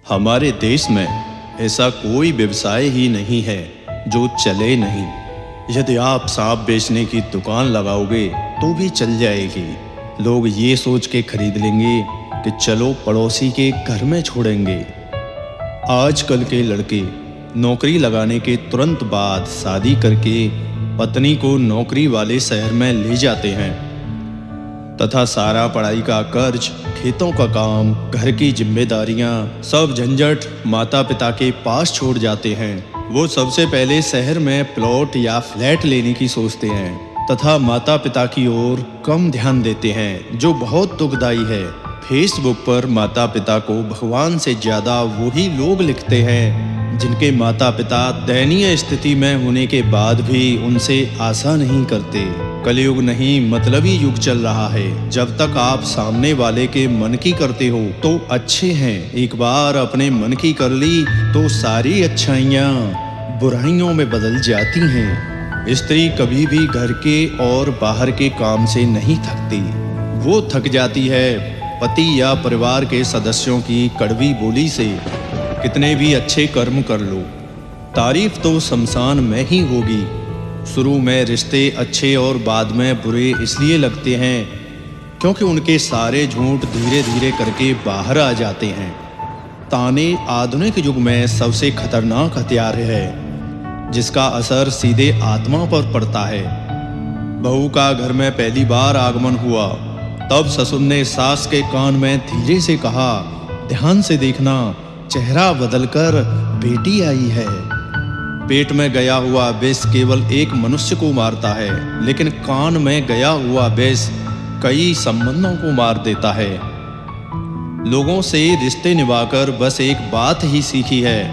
हमारे देश में ऐसा कोई व्यवसाय ही नहीं है जो चले नहीं। यदि आप सांप बेचने की दुकान लगाओगे तो भी चल जाएगी। लोग ये सोच के खरीद लेंगे कि चलो पड़ोसी के घर में छोड़ेंगे। आजकल के लड़के नौकरी लगाने के तुरंत बाद शादी करके पत्नी को नौकरी वाले शहर में ले जाते हैं तथा सारा पढ़ाई का कर्ज, खेतों का काम, घर की जिम्मेदारियां, सब झंझट माता पिता के पास छोड़ जाते हैं। वो सबसे पहले शहर में प्लॉट या फ्लैट लेने की सोचते हैं तथा माता पिता की ओर कम ध्यान देते हैं, जो बहुत दुखदाई है। फेसबुक पर माता पिता को भगवान से ज्यादा वही लोग लिखते हैं जिनके माता पिता दयनीय स्थिति में होने के बाद भी उनसे आशा नहीं करते। कलयुग नहीं, मतलबी युग चल रहा है। जब तक आप सामने वाले के मन की करते हो तो अच्छे हैं, एक बार अपने मन की कर ली तो सारी अच्छाइयाँ बुराइयों में बदल जाती हैं। स्त्री कभी भी घर के और बाहर के काम से नहीं थकती। वो थक जाती है पति या परिवार के सदस्यों की कड़वी बोली से। कितने भी अच्छे कर्म कर लो, तारीफ तो शमशान में ही होगी। शुरू में रिश्ते अच्छे और बाद में बुरे इसलिए लगते हैं क्योंकि उनके सारे झूठ धीरे धीरे करके बाहर आ जाते हैं। ताने आधुनिक युग में सबसे खतरनाक हथियार है जिसका असर सीधे आत्मा पर पड़ता है। बहू का घर में पहली बार आगमन हुआ तब ससुर ने सास के कान में धीरे से कहा, ध्यान से देखना, चेहरा बदलकर बेटी आई है। पेट में गया हुआ विष केवल एक मनुष्य को मारता है, लेकिन कान में गया हुआ विष कई संबंधों को मार देता है। लोगों से रिश्ते निभाकर बस एक बात ही सीखी है,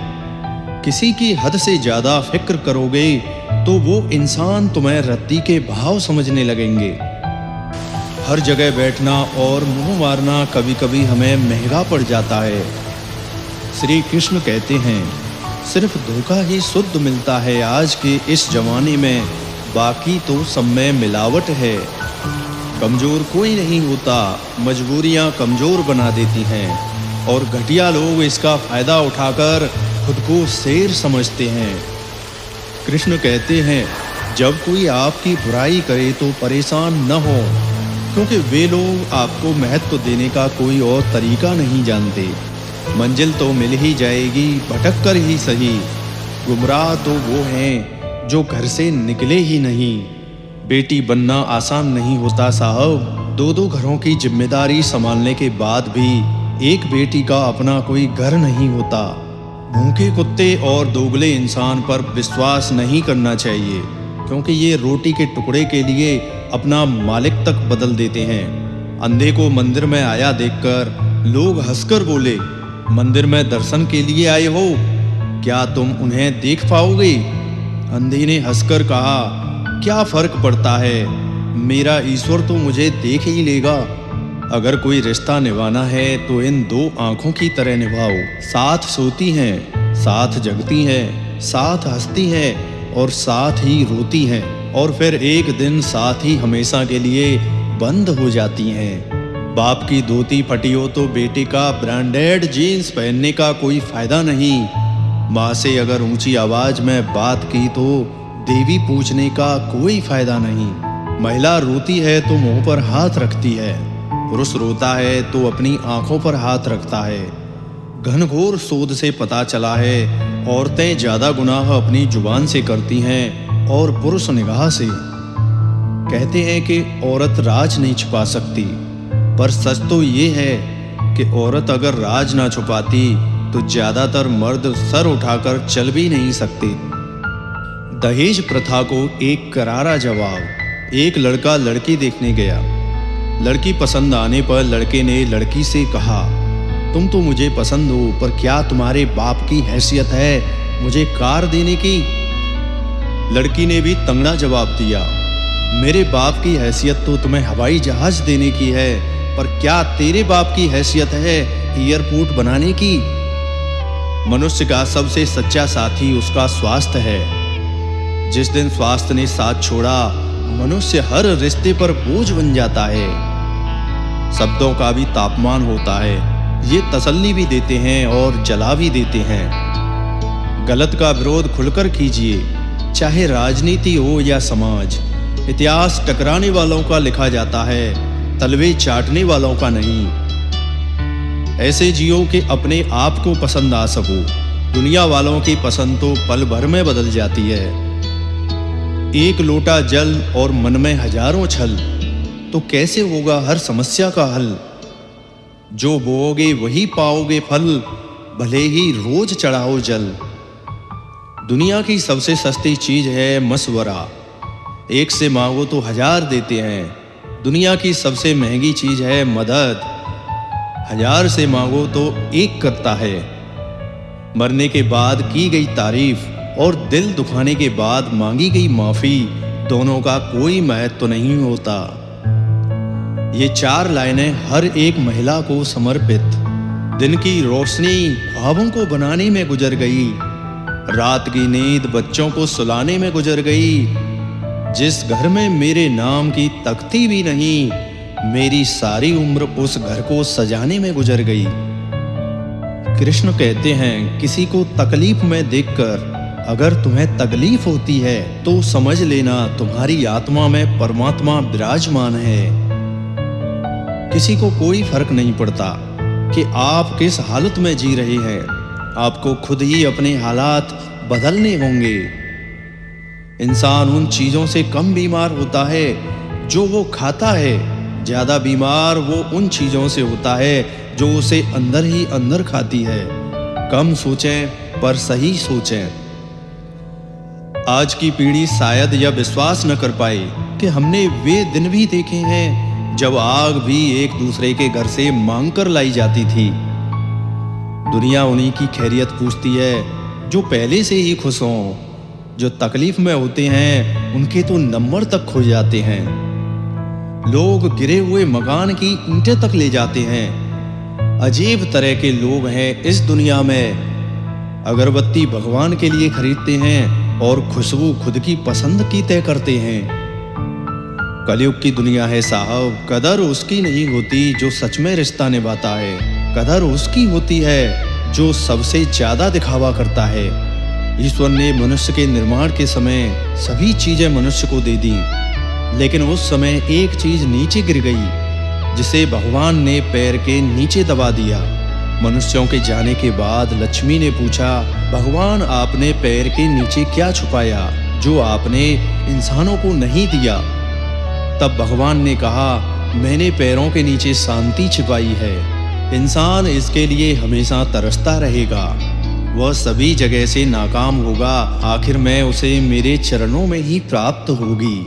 किसी की हद से ज्यादा फिक्र करोगे तो वो इंसान तुम्हें रत्ती के भाव समझने लगेंगे। हर जगह बैठना और मुंह मारना कभी कभी हमें महंगा पड़ जाता है। श्री कृष्ण कहते हैं, सिर्फ धोखा ही शुद्ध मिलता है आज के इस जमाने में, बाकी तो सब में मिलावट है। कमजोर कोई नहीं होता, मजबूरियां कमजोर बना देती हैं और घटिया लोग इसका फायदा उठाकर खुद को शेर समझते हैं। कृष्ण कहते हैं, जब कोई आपकी बुराई करे तो परेशान न हो, क्योंकि वे लोग आपको महत्व देने का कोई और तरीका नहीं जानते। मंजिल तो मिल ही जाएगी, भटक कर ही सही। गुमराह तो वो हैं जो घर से निकले ही नहीं। बेटी बनना आसान नहीं होता साहब। दो दो घरों की जिम्मेदारी संभालने के बाद भी एक बेटी का अपना कोई घर नहीं होता। भूखे कुत्ते और दोगले इंसान पर विश्वास नहीं करना चाहिए, क्योंकि ये रोटी के टुकड़े के लिए अपना मालिक तक बदल देते हैं। अंधे को मंदिर में आया देखकर लोग हंसकर बोले, मंदिर में दर्शन के लिए आए हो, क्या तुम उन्हें देख पाओगे? अंधे ने हंसकर कहा, क्या फर्क पड़ता है, मेरा ईश्वर तो मुझे देख ही लेगा। अगर कोई रिश्ता निभाना है तो इन दो आंखों की तरह निभाओ। साथ सोती हैं, साथ जगती हैं, साथ हंसती हैं और साथ ही रोती हैं, और फिर एक दिन साथ ही हमेशा के लिए बंद हो जाती हैं। बाप की धोती फटी हो तो बेटे का ब्रांडेड जीन्स पहनने का कोई फायदा नहीं। माँ से अगर ऊंची आवाज में बात की तो देवी पूछने का कोई फायदा नहीं। महिला रोती है तो मुंह पर हाथ रखती है, पुरुष रोता है तो अपनी आंखों पर हाथ रखता है। घनघोर शोध से पता चला है, औरतें ज्यादा गुनाह अपनी जुबान से करती हैं और पुरुष निगाह से। कहते हैं कि औरत राज नहीं छुपा सकती, पर सच तो ये है कि औरत अगर राज ना छुपाती तो ज्यादातर मर्द सर उठाकर चल भी नहीं सकते। दहेज प्रथा को एक करारा जवाब। एक लड़का लड़की देखने गया। लड़की पसंद आने पर लड़के ने लड़की से कहा, तुम तो मुझे पसंद हो, पर क्या तुम्हारे बाप की हैसियत है मुझे कार देने की? लड़की ने भी तंगड़ा जवाब दिया, मेरे बाप की हैसियत तो तुम्हें हवाई जहाज देने की है, पर क्या तेरे बाप की हैसियत है एयरपोर्ट बनाने की? मनुष्य का सबसे सच्चा साथी उसका स्वास्थ्य है। जिस दिन स्वास्थ्य ने साथ छोड़ा, मनुष्य हर रिश्ते पर बोझ बन जाता है। शब्दों का भी तापमान होता है। ये तसल्ली भी देते हैं और जला भी देते हैं। गलत का विरोध खुलकर कीजिए, चाहे राजनीति हो या समाज। इतिहास टकराने वालों का लिखा जाता है, तलवे चाटने वालों का नहीं। ऐसे जियो कि अपने आप को पसंद आ सको। दुनिया वालों की पसंद तो पल भर में बदल जाती है। एक लोटा जल और मन में हजारों छल, तो कैसे होगा हर समस्या का हल। जो बोओगे वही पाओगे फल, भले ही रोज चढ़ाओ जल। दुनिया की सबसे सस्ती चीज है मशवरा, एक से मांगो तो 1000 देते हैं। दुनिया की सबसे महंगी चीज है मदद, 1000 से मांगो तो 1 करता है। मरने के बाद की गई तारीफ और दिल दुखाने के बाद मांगी गई माफी, दोनों का कोई महत्व तो नहीं होता। ये 4 लाइनें हर एक महिला को समर्पित। दिन की रोशनी ख्वाबों को बनाने में गुजर गई, रात की नींद बच्चों को सुलाने में गुजर गई। जिस घर में मेरे नाम की तख्ती भी नहीं, मेरी सारी उम्र उस घर को सजाने में गुजर गई। कृष्ण कहते हैं, किसी को तकलीफ में देखकर अगर तुम्हें तकलीफ होती है तो समझ लेना तुम्हारी आत्मा में परमात्मा विराजमान है। किसी को कोई फर्क नहीं पड़ता कि आप किस हालत में जी रहे हैं, आपको खुद ही अपने हालात बदलने होंगे। इंसान उन चीजों से कम बीमार होता है जो वो खाता है, ज्यादा बीमार वो उन चीजों से होता है जो उसे अंदर ही अंदर खाती है। कम सोचें पर सही सोचें। आज की पीढ़ी शायद यह विश्वास न कर पाए कि हमने वे दिन भी देखे हैं जब आग भी एक दूसरे के घर से मांग कर लाई जाती थी। दुनिया उन्हीं की खैरियत पूछती है जो पहले से ही खुश हों। जो तकलीफ में होते हैं उनके तो नंबर तक खो जाते हैं। लोग गिरे हुए मकान की ईंटें तक ले जाते हैं। अजीब तरह के लोग हैं इस दुनिया में। अगरबत्ती भगवान के लिए खरीदते हैं और खुशबू खुद की पसंद की तय करते हैं। कलयुग की दुनिया है साहब, कदर उसकी नहीं होती जो सच में रिश्ता निभाता है। कदर उसकी होती है जो सबसे ज्यादा दिखावा करता है। ईश्वर ने मनुष्य के निर्माण के समय सभी चीजें मनुष्य को दे दी, लेकिन उस समय एक चीज नीचे गिर गई जिसे भगवान ने पैर के नीचे दबा दिया। मनुष्यों के जाने के बाद लक्ष्मी ने पूछा, भगवान आपने पैर के नीचे क्या छुपाया जो आपने इंसानों को नहीं दिया। तब भगवान ने कहा, मैंने पैरों के नीचे शांति छिपाई है। इंसान इसके लिए हमेशा तरसता रहेगा। वह सभी जगह से नाकाम होगा, आखिर में उसे मेरे चरणों में ही प्राप्त होगी।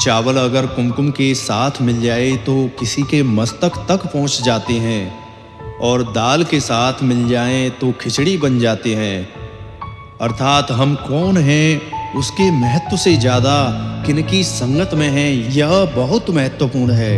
चावल अगर कुमकुम के साथ मिल जाए तो किसी के मस्तक तक पहुंच जाते हैं, और दाल के साथ मिल जाएं तो खिचड़ी बन जाते हैं। अर्थात हम कौन हैं उसके महत्व से ज्यादा किनकी संगत में हैं, यह बहुत महत्वपूर्ण है।